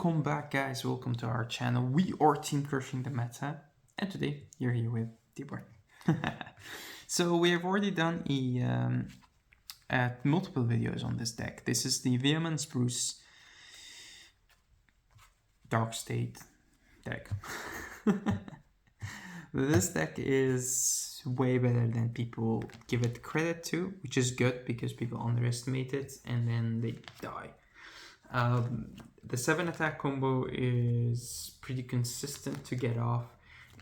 Welcome back, guys. Welcome to our channel. We are Team Crushing the Meta, and today you're here with Tibor. So we have already done multiple videos on this deck. This is the Viamance Bruce Dark State deck. This deck is way better than people give it credit to, which is good because people underestimate it and then they die. The 7 attack combo is pretty consistent to get off,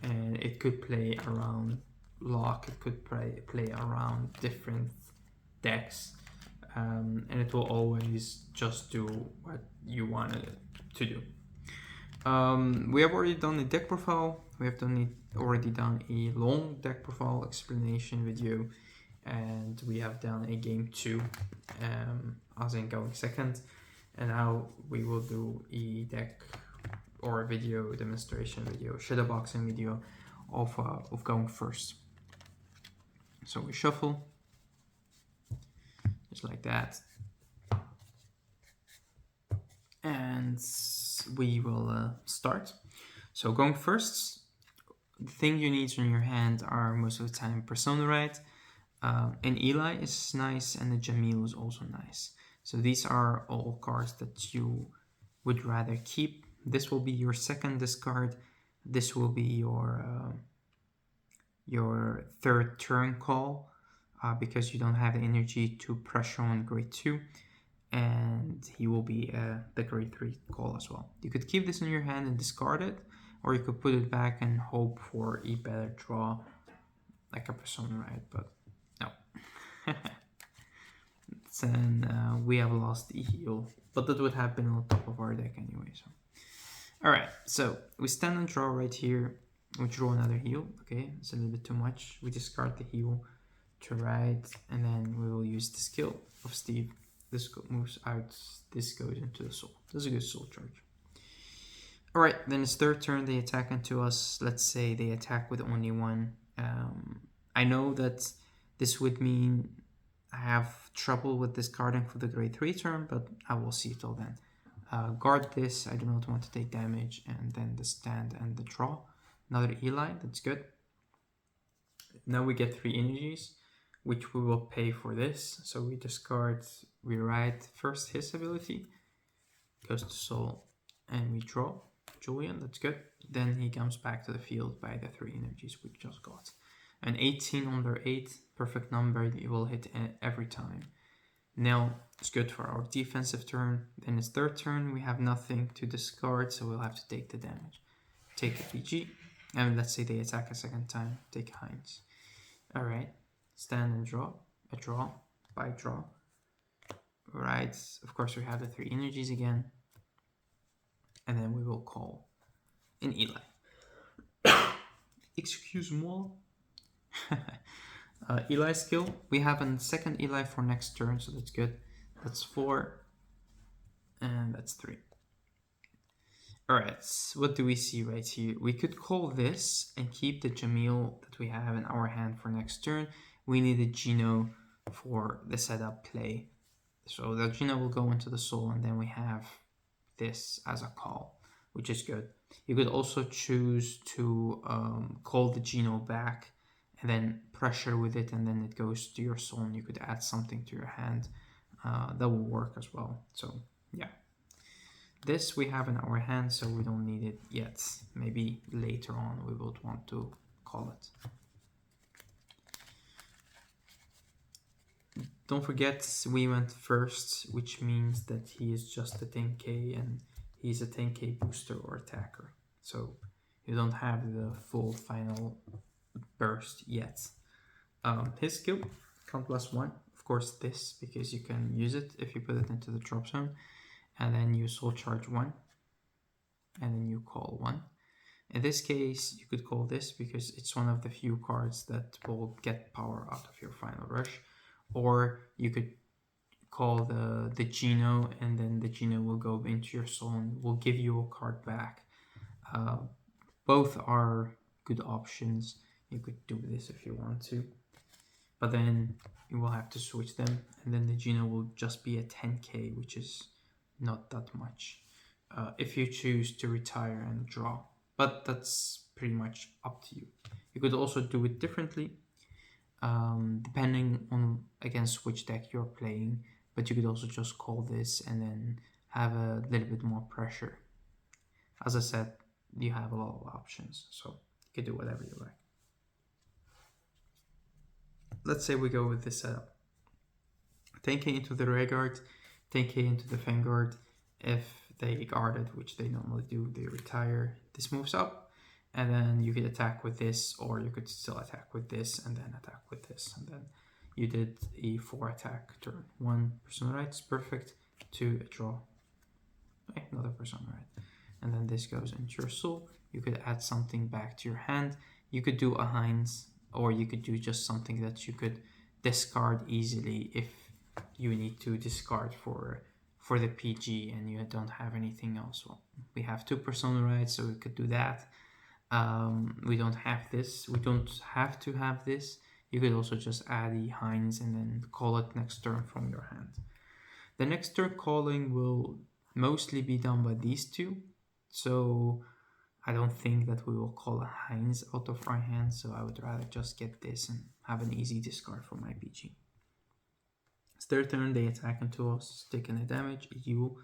and it could play around lock, it could play around different decks, and it will always just do what you want it to do. We have already done a deck profile, we have already done a long deck profile explanation video, and we have done a game 2, as in going second. And now we will do a deck or a video demonstration video, shadowboxing video of going first. So we shuffle, just like that. And we will start. So going first, the thing you need in your hand are most of the time Persona Right, and Eli is nice, and the Jamil is also nice. So these are all cards that you would rather keep. This will be your second discard. This will be your third turn call, because you don't have the energy to pressure on grade 2. And he will be the grade 3 call as well. You could keep this in your hand and discard it, or you could put it back and hope for a better draw, like a Persona Right, but no. And we have lost the heal, but that would have been on top of our deck anyway. So, all right, so we stand and draw right here. We draw another heal. Okay, it's a little bit too much. We discard the heal to right, and then we will use the skill of Steve. This moves out. This goes into the soul. This is a good soul charge. All right, then it's third turn. They attack into us. Let's say they attack with only one. I know that this would mean I have trouble with discarding for the grade 3 turn, but I will see till then. Guard this, I do not want to take damage, and then the stand and the draw. Another Eli, that's good. Now we get 3 energies, which we will pay for this. So we discard, we write first his ability, goes to soul, and we draw Julian, that's good. Then he comes back to the field by the 3 energies we just got. An 18 under 8, perfect number, you will hit every time. Now, it's good for our defensive turn. Then it's third turn, we have nothing to discard, so we'll have to take the damage. Take a PG, and let's say they attack a second time, take Heinz. Alright, stand and draw, a draw, by draw. Right, of course we have the 3 energies again. And then we will call an Eli. Excuse-moi. Eli skill, we have a second Eli for next turn, so that's good. That's 4, and that's 3. Alright, so what do we see right here? We could call this and keep the Jamil that we have in our hand for next turn. We need a Gino for the setup play. So the Gino will go into the soul, and then we have this as a call, which is good. You could also choose to call the Gino back and then pressure with it, and then it goes to your soul, and you could add something to your hand. That will work as well. So yeah, this we have in our hand, so we don't need it yet. Maybe later on we would want to call it. Don't forget we went first, which means that he is just a 10k and he's a 10k booster or attacker. So you don't have the full final burst yet. His skill, count +1, of course this, because you can use it if you put it into the drop zone, and then you soul charge 1, and then you call 1. In this case, you could call this because it's one of the few cards that will get power out of your final rush, or you could call the Gino, and then the Gino will go into your soul and will give you a card back. Both are good options. You could do this if you want to, but then you will have to switch them, and then the Gino will just be a 10k, which is not that much. if you choose to retire and draw. But that's pretty much up to you. You could also do it differently, depending on against which deck you're playing. But you could also just call this and then have a little bit more pressure. As I said, you have a lot of options, so you can do whatever you like. Let's say we go with this setup. 10k into the Vanguard, 10k into the Vanguard. If they guard it, which they normally do, they retire. This moves up, and then you could attack with this, or you could still attack with this, and then attack with this, and then you did a 4 attack turn. 1 persona rights, perfect. 2 a draw. Another persona right. And then this goes into your soul. You could add something back to your hand. You could do a Heinz, or you could do just something that you could discard easily if you need to discard for the PG and you don't have anything else. Well, we have 2 persona rights, so we could do that. We don't have this. We don't have to have this. You could also just add the Heinz and then call it next turn from your hand. The next turn calling will mostly be done by these 2. So I don't think that we will call a Heinz out of our hand, so I would rather just get this and have an easy discard for my PG. It's their turn, they attack into us, taking a damage. You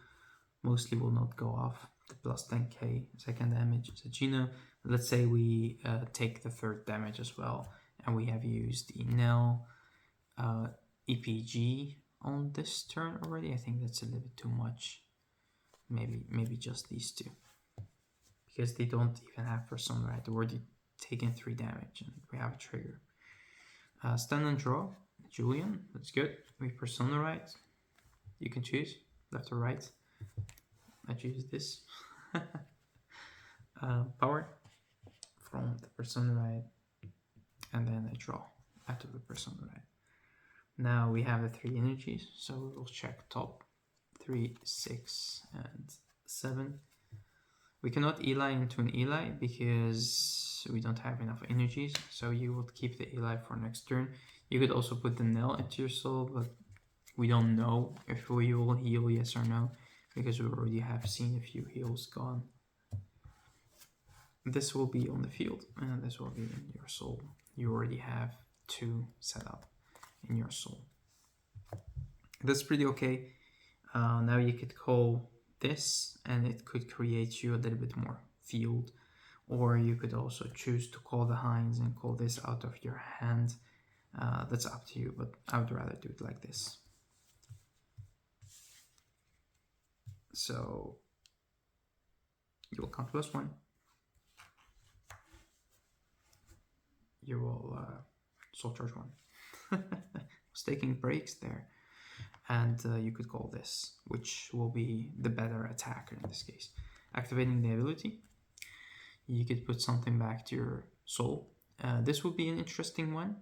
mostly will not go off. The plus 10k second damage is a Gino. Let's say we take the 3rd damage as well, and we have used the Nell EPG on this turn already. I think that's a little bit too much. Maybe just these 2. Because they don't even have persona right. They're already taken 3 damage and we have a trigger. Stand and draw. Julian, that's good. We persona right. You can choose left or right. I choose this. Power from the persona right. And then I draw out of the persona right. Now we have the 3 energies. So we will check top 3, 6, and 7. We cannot Eli into an Eli because we don't have enough energies, so you would keep the Eli for next turn. You could also put the Nell into your soul, but we don't know if we will heal yes or no, because we already have seen a few heals gone. This will be on the field, and this will be in your soul. You already have 2 set up in your soul. That's pretty okay. Now you could call this and it could create you a little bit more field, or you could also choose to call the Heinz and call this out of your hand. That's up to you, but I would rather do it like this. So you will count +1. You will soul charge 1. Was taking breaks there. And you could call this, which will be the better attacker in this case. Activating the ability, you could put something back to your soul. This would be an interesting one,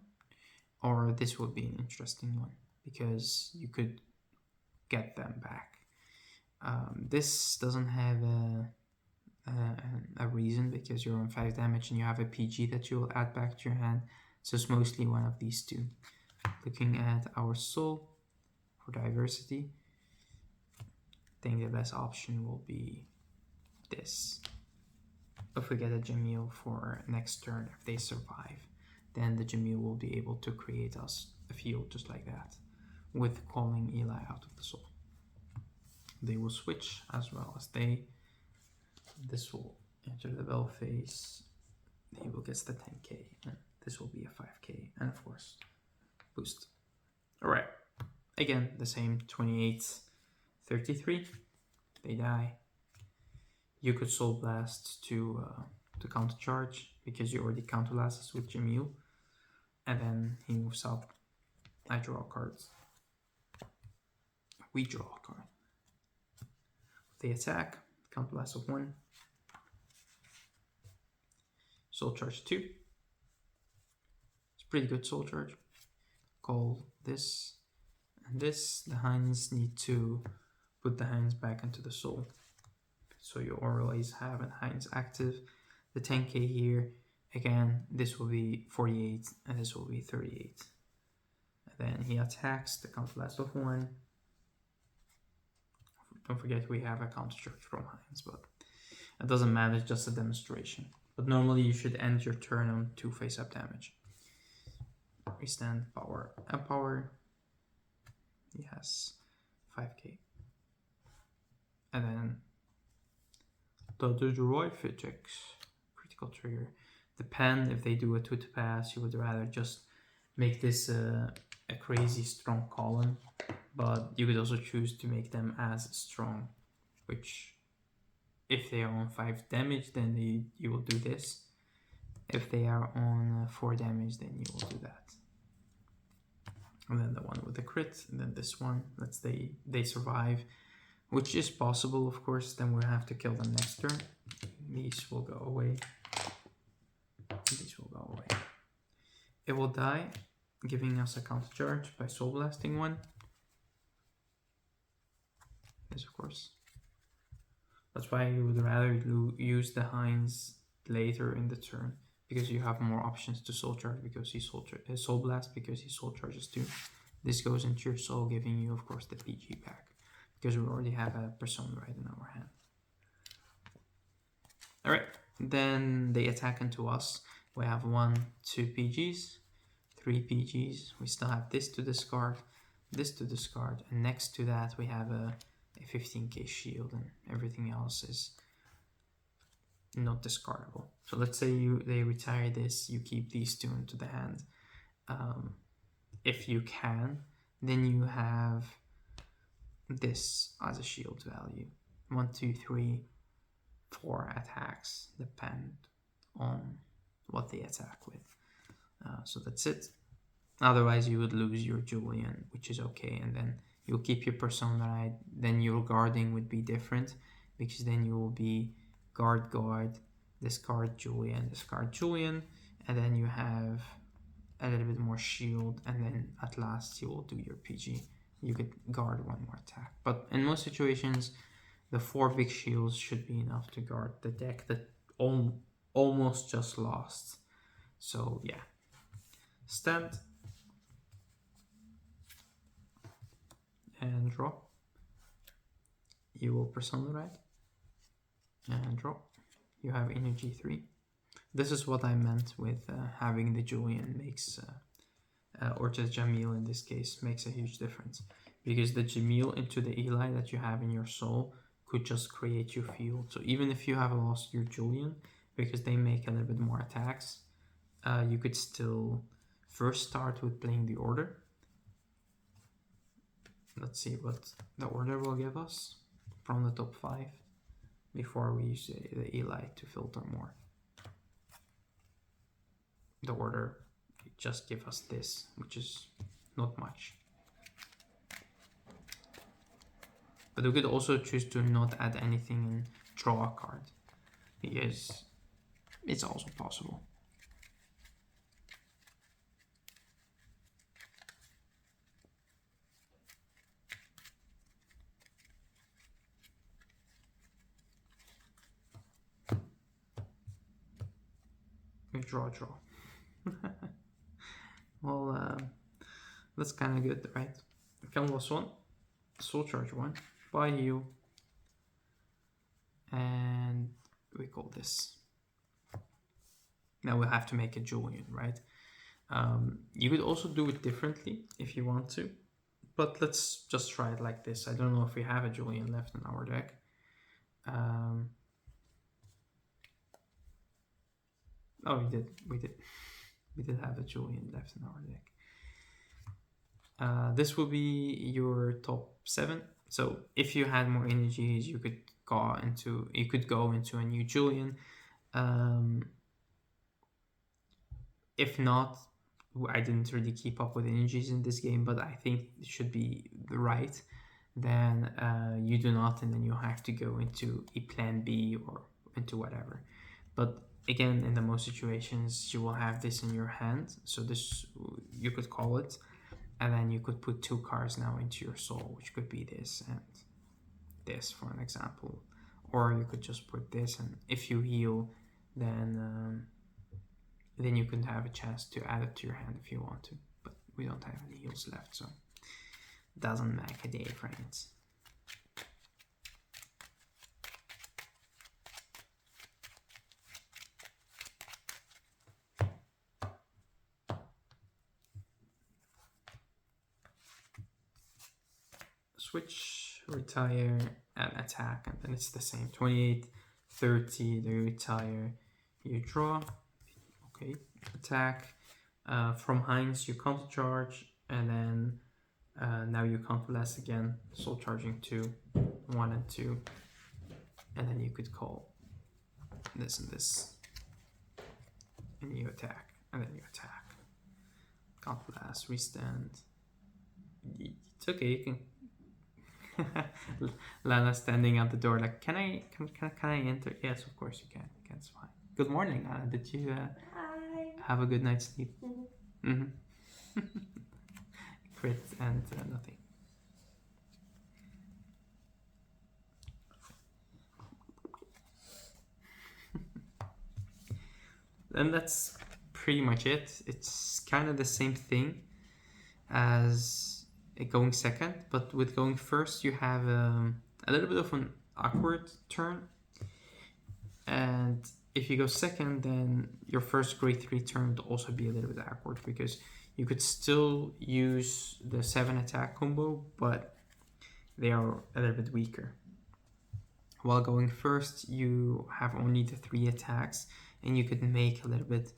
or this would be an interesting one, because you could get them back. This doesn't have a reason, because you're on 5 damage and you have a PG that you will add back to your hand, so it's mostly one of these 2. Looking at our soul, for diversity, I think the best option will be this. If we get a Jamil for next turn, if they survive, then the Jamil will be able to create us a field just like that, with calling Eli out of the soul. They will switch as well as they. This will enter the bell phase. He will get the 10k, and this will be a 5k, and of course, boost. Alright. Again, the same 28, 33. They die. You could Soul Blast to counter charge because you already counter blasted with Jamil, and then he moves up. I draw cards. We draw a card. They attack. Counter blast of 1. Soul charge 2. It's pretty good soul charge. Call this. And this, the Heinz need to put the Heinz back into the soul. So you always have a Heinz active. The 10k here, again, this will be 48 and this will be 38. And then he attacks the counter blast of 1. don't forget we have a counter charge from Heinz, but it doesn't matter, it's just a demonstration. But normally you should end your turn on 2 face-up damage. We stand power and power. He has 5k. And then the droid physics, critical trigger. The pen, if they do a 2 to pass, you would rather just make this a crazy strong column, but you could also choose to make them as strong, which if they are on 5 damage, then you will do this. If they are on 4 damage, then you will do that. And then the one with the crit, and then this one, let's say they survive, which is possible, of course, then we'll have to kill them next turn. These will go away. These will go away. It will die, giving us a counter charge by soul blasting one. Yes, of course. That's why you would rather use the Heinz later in the turn, because you have more options to soul charge because he soul blast because he soul charges too. This goes into your soul, giving you, of course, the PG back, because we already have a persona right in our hand. All right, then they attack into us. We have 1, 2 PGs, 3 PGs. We still have this to discard, and next to that we have a 15k shield, and everything else is not discardable. So let's say they retire this, you keep these 2 into the hand. If you can, then you have this as a shield value. 1, 2, 3, 4 attacks, depend on what they attack with. So that's it. Otherwise you would lose your Julian, which is okay, and then you'll keep your persona right. Then your guarding would be different, because then you will be guard, discard Julian, and then you have a little bit more shield, and then at last you will do your PG. You could guard 1 more attack, but in most situations the 4 big shields should be enough to guard the deck that almost just lost. So yeah, stand and draw. You will persona right and draw. You have energy 3. This is what I meant with having the Julian makes, or just Jamil in this case, makes a huge difference, because the Jamil into the Eli that you have in your soul could just create your field. So even if you have lost your Julian, because they make a little bit more attacks, you could still first start with playing the order. Let's see what the order will give us from the top 5 before we use the Eli to filter more. The order just give us this, which is not much. But we could also choose to not add anything and draw a card, because it's also possible. We draw. Well, that's kind of good, right? Canvas 1, soul charge 1, buy heal, and we call this. Now we have to make a Julian, right? You could also do it differently if you want to, but let's just try it like this. I don't know if we have a Julian left in our deck. Oh, we did have a Julian left in our deck. This will be your top 7. So if you had more energies, you could go into a new Julian. If not, I didn't really keep up with energies in this game, but I think it should be right. Then you do not, and then you have to go into a plan B or into whatever. But again, in the most situations, you will have this in your hand. So this, you could call it, and then you could put 2 cards now into your soul, which could be this and this, for an example. Or you could just put this, and if you heal, then you can have a chance to add it to your hand if you want to. But we don't have any heals left, so it doesn't make a difference. switch, retire, and attack, and then it's the same. 28, 30, they retire, you draw, okay, attack. From Heinz, you counter charge, and then now you counter blast again, soul charging 2, 1 and 2, and then you could call this and this, and you attack, and then you attack. Counter blast, restand. It's okay, you can. Lana standing at the door like, can I enter? Yes, of course you can. It's fine. Good morning, Lana. Did you have a good night's sleep? Crit and nothing. And that's pretty much it. It's kind of the same thing as going second, but with going first you have a little bit of an awkward turn, and if you go second, then your first grade 3 turn would also be a little bit awkward because you could still use the 7 attack combo, but they are a little bit weaker. While going first, you have only the 3 attacks, and you could make a little bit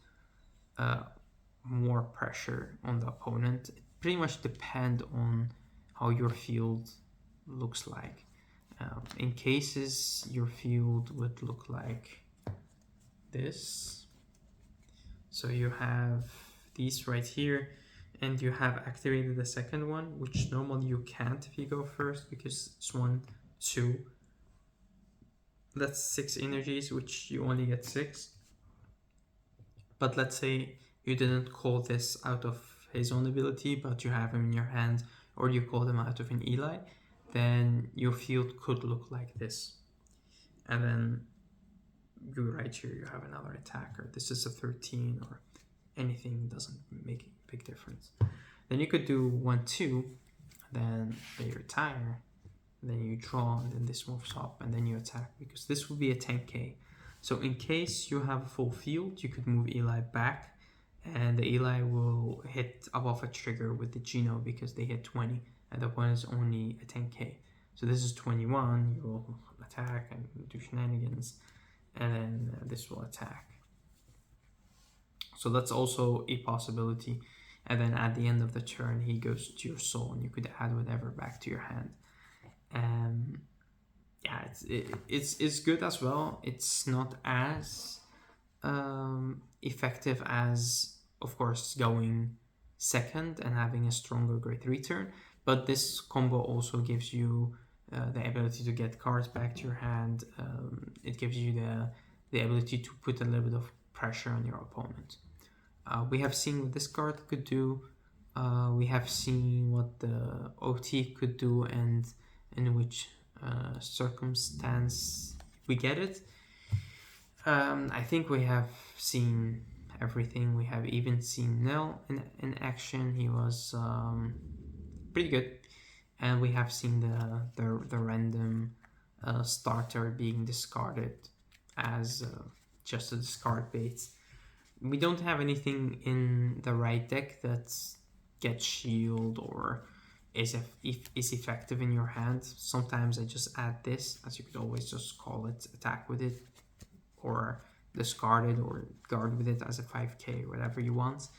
more pressure on the opponent. It pretty much depends on how your field looks like. In cases, your field would look like this. So you have these right here, and you have activated the second one, which normally you can't if you go first because it's 1, 2. That's 6 energies, which you only get 6. But let's say you didn't call this out of his own ability, but you have him in your hand, or you call them out of an Eli, then your field could look like this. And then you right here, you have another attacker. This is a 13 or anything, doesn't make a big difference. Then you could do 1, 2, then they retire, then you draw, and then this moves up, and then you attack, because this will be a 10k. So in case you have a full field, you could move Eli back, and the Eli will hit above a trigger with the Geno because they hit 20, and the one is only a 10k. So this is 21, you will attack and do shenanigans, and then this will attack. So that's also a possibility. And then at the end of the turn, he goes to your soul, and you could add whatever back to your hand. Yeah, it's good as well. It's not as effective as, of course, going second and having a stronger grade 3 turn, but this combo also gives you the ability to get cards back to your hand. It gives you the ability to put a little bit of pressure on your opponent. We have seen what this card could do. We have seen what the OT could do, and in which circumstance we get it. I think we have seen everything. We have even seen Nell in action. He was pretty good, and we have seen the random starter being discarded as just a discard bait. We don't have anything in the right deck that gets shield or is effective in your hand. Sometimes I just add this, as you could always just call it, attack with it, or discard it, or guard with it as a 5k, whatever you want.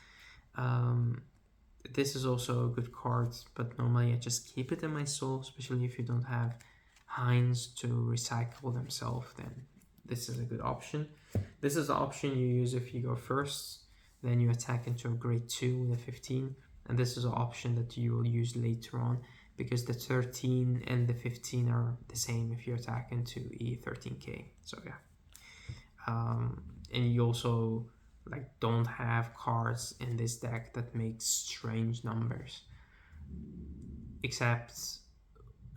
This is also a good card, but normally I just keep it in my soul, especially if you don't have Heinz to recycle themselves, then this is a good option. This is the option you use if you go first, then you attack into a grade 2 with a 15, and this is an option that you will use later on, because the 13 and the 15 are the same if you attack into a 13k. So yeah. And you also don't have cards in this deck that make strange numbers, except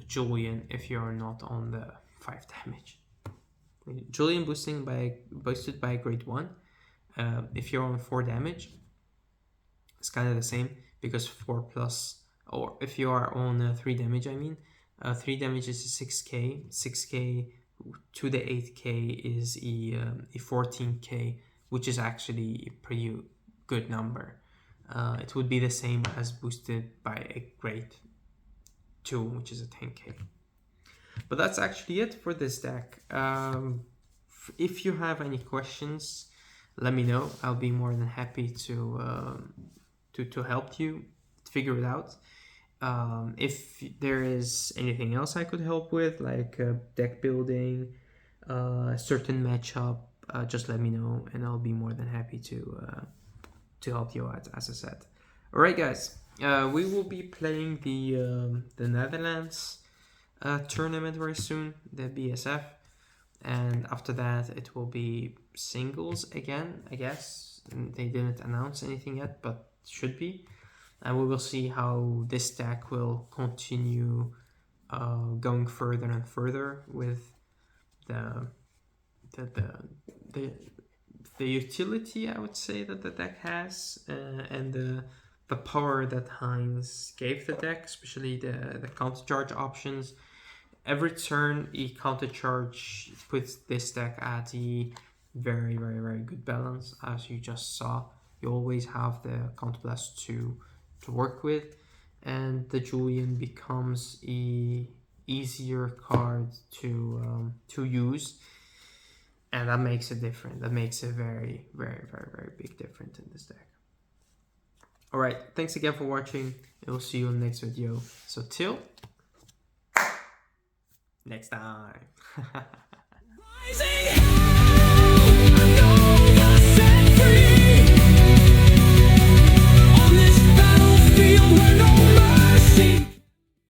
Julian if you're not on the 5 damage. Julian boosted by grade 1. If you're on 4 damage, it's kind of the same, because 4 plus, or if you are on 3 damage, 3 damage is a 6k. 6k to the 8k is a 14k, which is actually a pretty good number. It would be the same as boosted by a grade 2, which is a 10k. But that's actually it for this deck. If you have any questions, let me know. I'll be more than happy to help you figure it out. If there is anything else I could help with, like deck building, a certain matchup, just let me know, and I'll be more than happy to help you out, as I said. All right, guys. We will be playing the Netherlands tournament very soon, the BSF, and after that it will be singles again, I guess. They didn't announce anything yet, but should be, and we will see how this deck will continue going further and further with the utility, I would say, that the deck has, and the power that Heinz gave the deck, especially the counter charge options. Every turn, he counter charge puts this deck at a very, very, very good balance, as you just saw. You always have the counter blast to work with, and the Julian becomes a easier card to use, and that makes it different. That makes a very, very, very, very big difference in this deck. All right, thanks again for watching, and we'll see you in the next video. So till next time. Rising